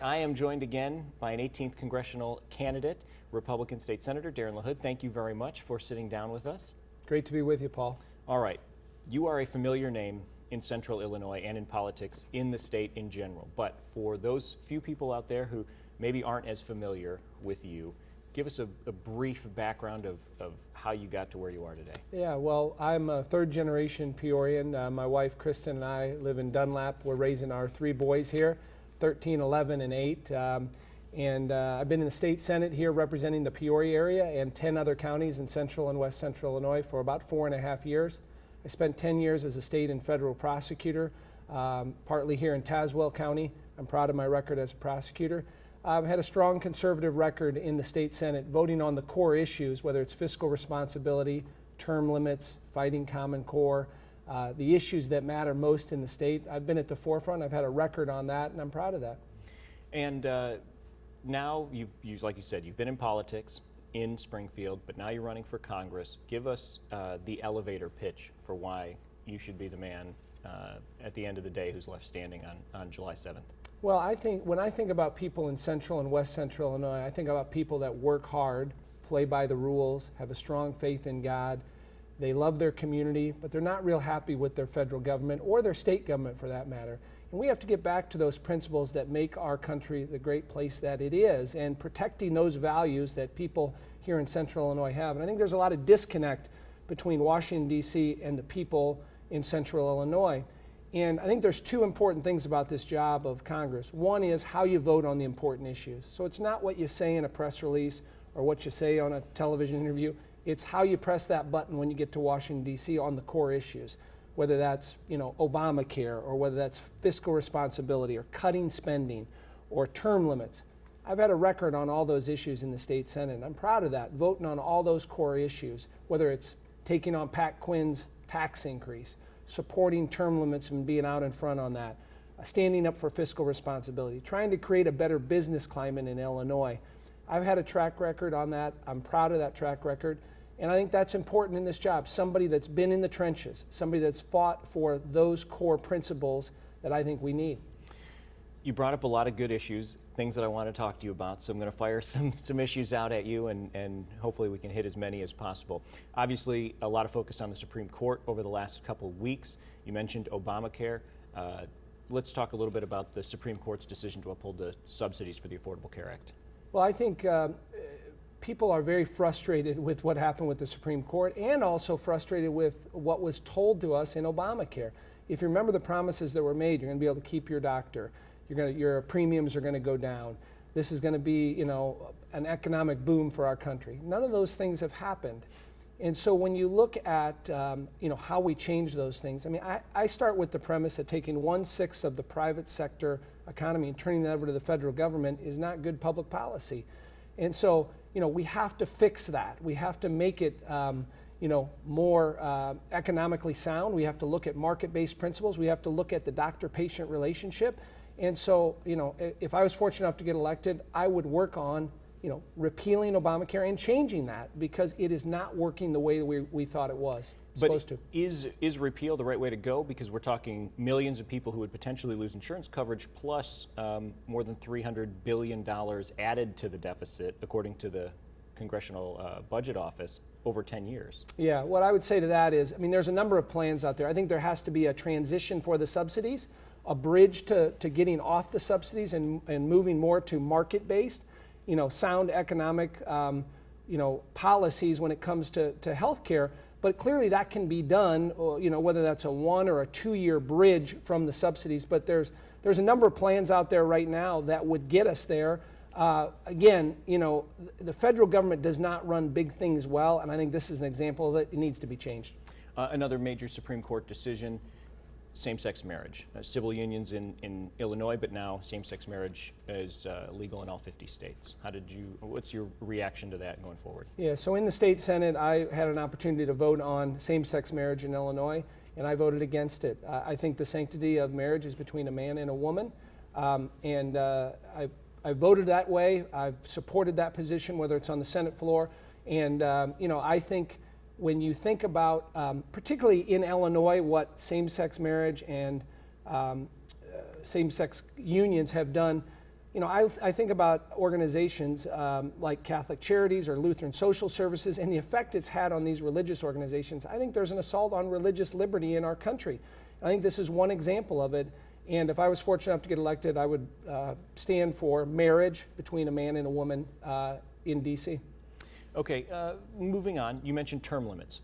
right, I am joined again by an 18th congressional candidate, Republican State Senator Darin LaHood. Thank you very much for sitting down with us. Great to be with you, Paul. All right, you are a familiar name in Central Illinois and in politics in the state in general. But for those few people out there who maybe aren't as familiar with you, give us a brief background of how you got to where you are today. Yeah, well, I'm a third-generation Peorian. My wife, Kristen, and I live in Dunlap. We're raising our three boys here, 13, 11, and 8. I've been in the state Senate here representing the Peoria area and 10 other counties in central and west central Illinois for about 4.5 years. I spent 10 years as a state and federal prosecutor, partly here in Tazewell County. I'm proud of my record as a prosecutor. I've had a strong conservative record in the state Senate, voting on the core issues, whether it's fiscal responsibility, term limits, fighting Common Core, the issues that matter most in the state. I've been at the forefront. I've had a record on that, and I'm proud of that. And now, like you said, you've been in politics in Springfield, but now you're running for Congress. Give us the elevator pitch for why you should be the man at the end of the day who's left standing on July 7th. Well, when I think about people in central and west central Illinois, I think about people that work hard, play by the rules, have a strong faith in God. They love their community, but they're not real happy with their federal government or their state government for that matter. And we have to get back to those principles that make our country the great place that it is and protecting those values that people here in central Illinois have. And I think there's a lot of disconnect between Washington, D.C. and the people in central Illinois. And I think there's two important things about this job of Congress. One is how you vote on the important issues. So it's not what you say in a press release or what you say on a television interview. It's how you press that button when you get to Washington, D.C. on the core issues, whether that's Obamacare or whether that's fiscal responsibility or cutting spending or term limits. I've had a record on all those issues in the state Senate, and I'm proud of that, voting on all those core issues, whether it's taking on Pat Quinn's tax increase, supporting term limits and being out in front on that, standing up for fiscal responsibility, trying to create a better business climate in Illinois. I've had a track record on that. I'm proud of that track record. And I think that's important in this job. Somebody that's been in the trenches, somebody that's fought for those core principles that I think we need. You brought up a lot of good issues, things that I want to talk to you about, so I'm going to fire some issues out at you, and hopefully we can hit as many as possible. Obviously, a lot of focus on the Supreme Court over the last couple of weeks. You mentioned Obamacare. Let's talk a little bit about the Supreme Court's decision to uphold the subsidies for the Affordable Care Act. Well, I think people are very frustrated with what happened with the Supreme Court and also frustrated with what was told to us in Obamacare. If you remember the promises that were made, you're going to be able to keep your doctor. Your premiums are going to go down. This is going to be, an economic boom for our country. None of those things have happened. And so when you look at, how we change those things, I mean, I start with the premise that taking 1/6 of the private sector economy and turning that over to the federal government is not good public policy. And so, we have to fix that. We have to make it, more economically sound. We have to look at market-based principles. We have to look at the doctor-patient relationship. And so, if I was fortunate enough to get elected, I would work on, repealing Obamacare and changing that because it is not working the way we thought it was supposed to. Is repeal the right way to go? Because we're talking millions of people who would potentially lose insurance coverage plus more than $300 billion added to the deficit, according to the Congressional Budget Office, over 10 years. Yeah, what I would say to that is, there's a number of plans out there. I think there has to be a transition for the subsidies, a bridge to getting off the subsidies and moving more to market-based, sound economic, policies when it comes to health care. But clearly that can be done, whether that's a 1 or a 2-year bridge from the subsidies. But there's a number of plans out there right now that would get us there. Again, the federal government does not run big things well, and I think this is an example that it needs to be changed. Another major Supreme Court decision, same-sex marriage. Civil unions in Illinois, but now same-sex marriage is legal in all 50 states. What's your reaction to that going forward? Yeah, so in the state Senate, I had an opportunity to vote on same-sex marriage in Illinois, and I voted against it. I think the sanctity of marriage is between a man and a woman, and I voted that way. I've supported that position, whether it's on the Senate floor, and I think when you think about, particularly in Illinois, what same-sex marriage and same-sex unions have done, I think about organizations like Catholic Charities or Lutheran Social Services and the effect it's had on these religious organizations. I think there's an assault on religious liberty in our country. I think this is one example of it. And if I was fortunate enough to get elected, I would stand for marriage between a man and a woman in D.C. Okay, moving on, you mentioned term limits.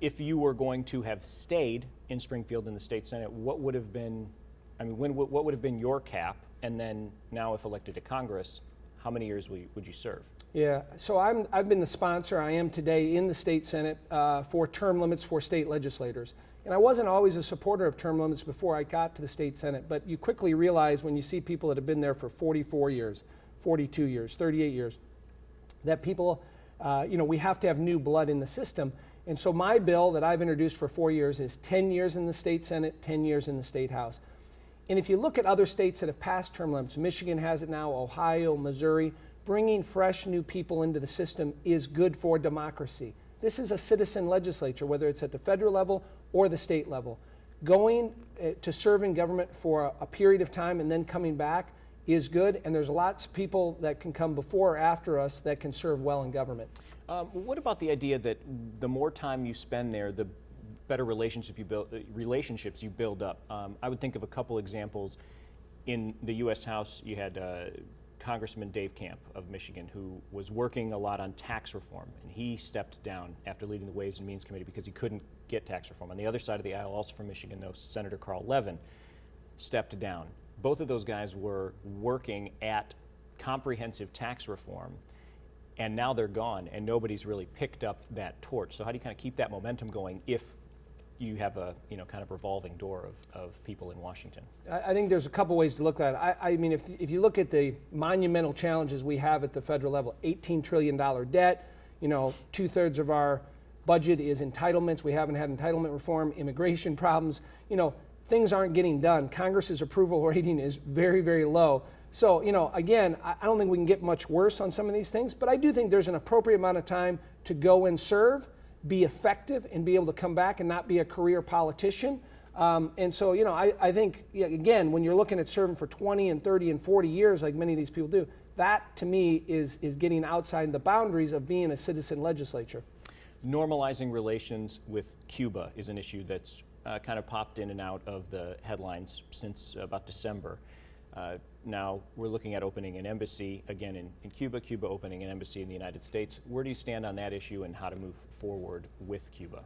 If you were going to have stayed in Springfield in the state Senate, what would have been, what would have been your cap? And then now if elected to Congress, how many years would you serve? Yeah, so I've been the sponsor, I am today in the state Senate for term limits for state legislators. And I wasn't always a supporter of term limits before I got to the state Senate, but you quickly realize when you see people that have been there for 44 years, 42 years, 38 years, that people, we have to have new blood in the system. And so my bill that I've introduced for 4 years is 10 years in the state Senate, 10 years in the state House. And if you look at other states that have passed term limits, Michigan has it now, Ohio, Missouri, bringing fresh new people into the system is good for democracy. This is a citizen legislature, whether it's at the federal level or the state level. Going to serve in government for a period of time and then coming back is good, and there's lots of people that can come before or after us that can serve well in government. What about the idea that the more time you spend there, the better relationships you build up? I would think of a couple examples. In the U.S. House, you had Congressman Dave Camp of Michigan, who was working a lot on tax reform, and he stepped down after leading the Ways and Means Committee because he couldn't get tax reform. On the other side of the aisle, also from Michigan, though, Senator Carl Levin stepped down. Both of those guys were working at comprehensive tax reform, and now they're gone, and nobody's really picked up that torch. So how do you kind of keep that momentum going if you have a kind of revolving door of people in Washington? I think there's a couple ways to look at it. I mean, if you look at the monumental challenges we have at the federal level, $18 trillion debt, 2/3 of our budget is entitlements. We haven't had entitlement reform, immigration problems. Things aren't getting done. Congress's approval rating is very, very low. So, again, I don't think we can get much worse on some of these things, but I do think there's an appropriate amount of time to go and serve, be effective, and be able to come back and not be a career politician. And so, I think, again, when you're looking at serving for 20 and 30 and 40 years, like many of these people do, that to me is getting outside the boundaries of being a citizen legislature. Normalizing relations with Cuba is an issue that's kind of popped in and out of the headlines since about December. Now we're looking at opening an embassy again in Cuba, Cuba opening an embassy in the United States. Where do you stand on that issue and how to move forward with Cuba?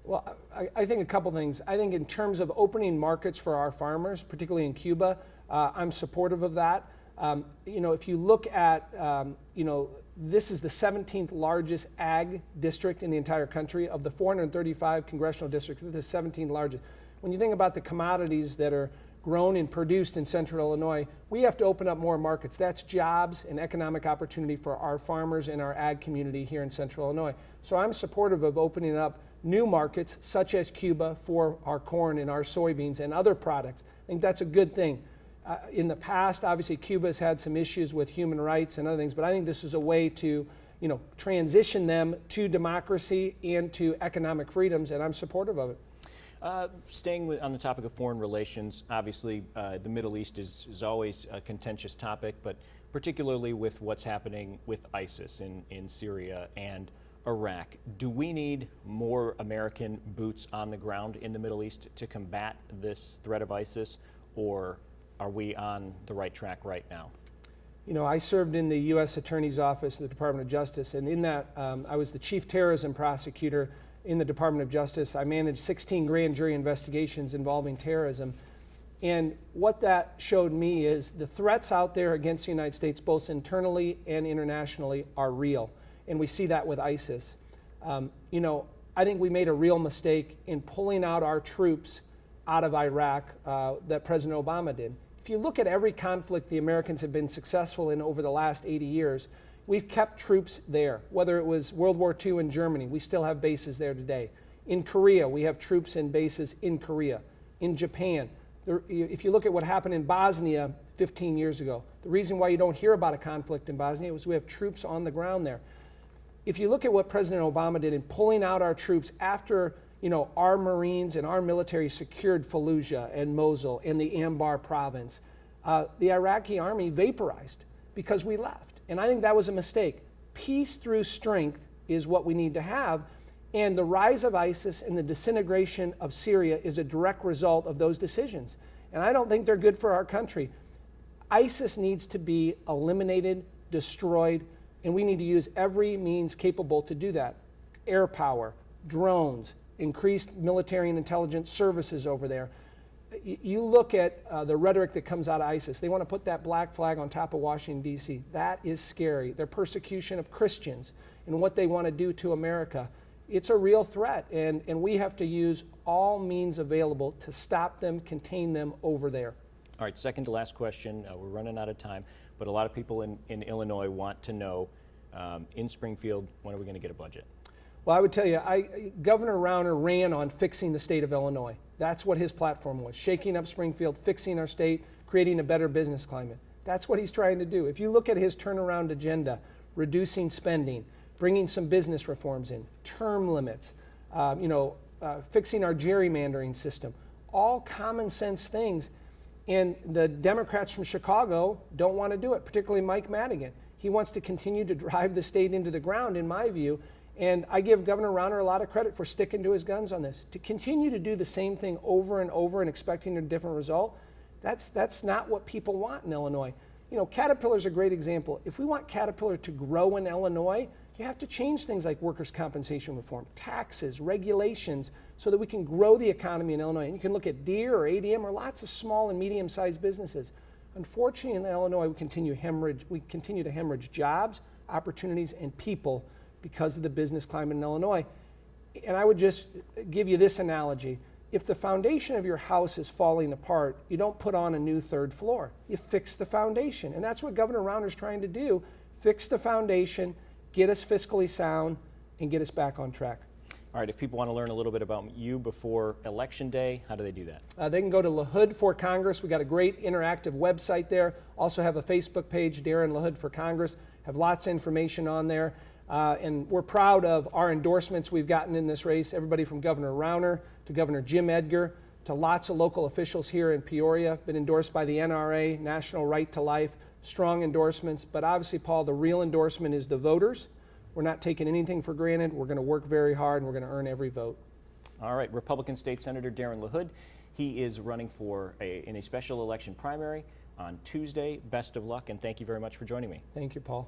Well, I think a couple things. I think in terms of opening markets for our farmers, particularly in Cuba, I'm supportive of that. If you look at, this is the 17th largest ag district in the entire country. Of the 435 congressional districts, this is the 17th largest. When you think about the commodities that are grown and produced in central Illinois, we have to open up more markets. That's jobs and economic opportunity for our farmers and our ag community here in central Illinois. So I'm supportive of opening up new markets such as Cuba for our corn and our soybeans and other products. I think that's a good thing. In the past, obviously, Cuba has had some issues with human rights and other things, but I think this is a way to, transition them to democracy and to economic freedoms, and I'm supportive of it. Staying on the topic of foreign relations, obviously the Middle East is always a contentious topic, but particularly with what's happening with ISIS in Syria and Iraq. Do we need more American boots on the ground in the Middle East to combat this threat of ISIS, or are we on the right track right now? I served in the U.S. Attorney's Office of the Department of Justice, and in that I was the chief terrorism prosecutor in the Department of Justice. I managed 16 grand jury investigations involving terrorism. And what that showed me is the threats out there against the United States, both internally and internationally, are real. And we see that with ISIS. I think we made a real mistake in pulling out our troops out of Iraq that President Obama did. If you look at every conflict the Americans have been successful in over the last 80 years, we've kept troops there. Whether it was World War II in Germany, we still have bases there today. In Korea, we have troops and bases in Korea. In Japan, if you look at what happened in Bosnia 15 years ago, the reason why you don't hear about a conflict in Bosnia was we have troops on the ground there. If you look at what President Obama did in pulling out our troops after our Marines and our military secured Fallujah and Mosul and the Anbar province, the Iraqi army vaporized because we left. And I think that was a mistake. Peace through strength is what we need to have. And the rise of ISIS and the disintegration of Syria is a direct result of those decisions. And I don't think they're good for our country. ISIS needs to be eliminated, destroyed, and we need to use every means capable to do that. Air power, drones, increased military and intelligence services over there. You look at the rhetoric that comes out of ISIS. They want to put that black flag on top of Washington, D.C. That is scary. Their persecution of Christians and what they want to do to America. It's a real threat, and we have to use all means available to stop them, contain them over there. All right, second to last question. We're running out of time, but a lot of people in Illinois want to know, in Springfield, when are we going to get a budget? Well, I would tell you, Governor Rauner ran on fixing the state of Illinois. That's what his platform was, shaking up Springfield, fixing our state, creating a better business climate. That's what he's trying to do. If you look at his turnaround agenda, reducing spending, bringing some business reforms in, term limits, fixing our gerrymandering system, all common sense things. And the Democrats from Chicago don't want to do it, particularly Mike Madigan. He wants to continue to drive the state into the ground, in my view. And I give Governor Rauner a lot of credit for sticking to his guns on this. To continue to do the same thing over and over and expecting a different result, that's not what people want in Illinois. You know, Caterpillar's a great example. If we want Caterpillar to grow in Illinois, you have to change things like workers' compensation reform, taxes, regulations, so that we can grow the economy in Illinois. And you can look at Deere or ADM or lots of small and medium-sized businesses. Unfortunately, in Illinois, we continue to hemorrhage jobs, opportunities, and people because of the business climate in Illinois. And I would just give you this analogy. If the foundation of your house is falling apart, you don't put on a new third floor. You fix the foundation. And that's what Governor Rauner's trying to do. Fix the foundation, get us fiscally sound, and get us back on track. All right, if people want to learn a little bit about you before Election Day, how do they do that? They can go to LaHood for Congress. We got a great interactive website there. Also have a Facebook page, Darin LaHood for Congress. Have lots of information on there. And we're proud of our endorsements we've gotten in this race. Everybody from Governor Rauner to Governor Jim Edgar to lots of local officials here in Peoria. Been endorsed by the NRA, National Right to Life. Strong endorsements. But obviously, Paul, the real endorsement is the voters. We're not taking anything for granted. We're going to work very hard, and we're going to earn every vote. All right, Republican State Senator Darin LaHood. He is running in a special election primary on Tuesday. Best of luck, and thank you very much for joining me. Thank you, Paul.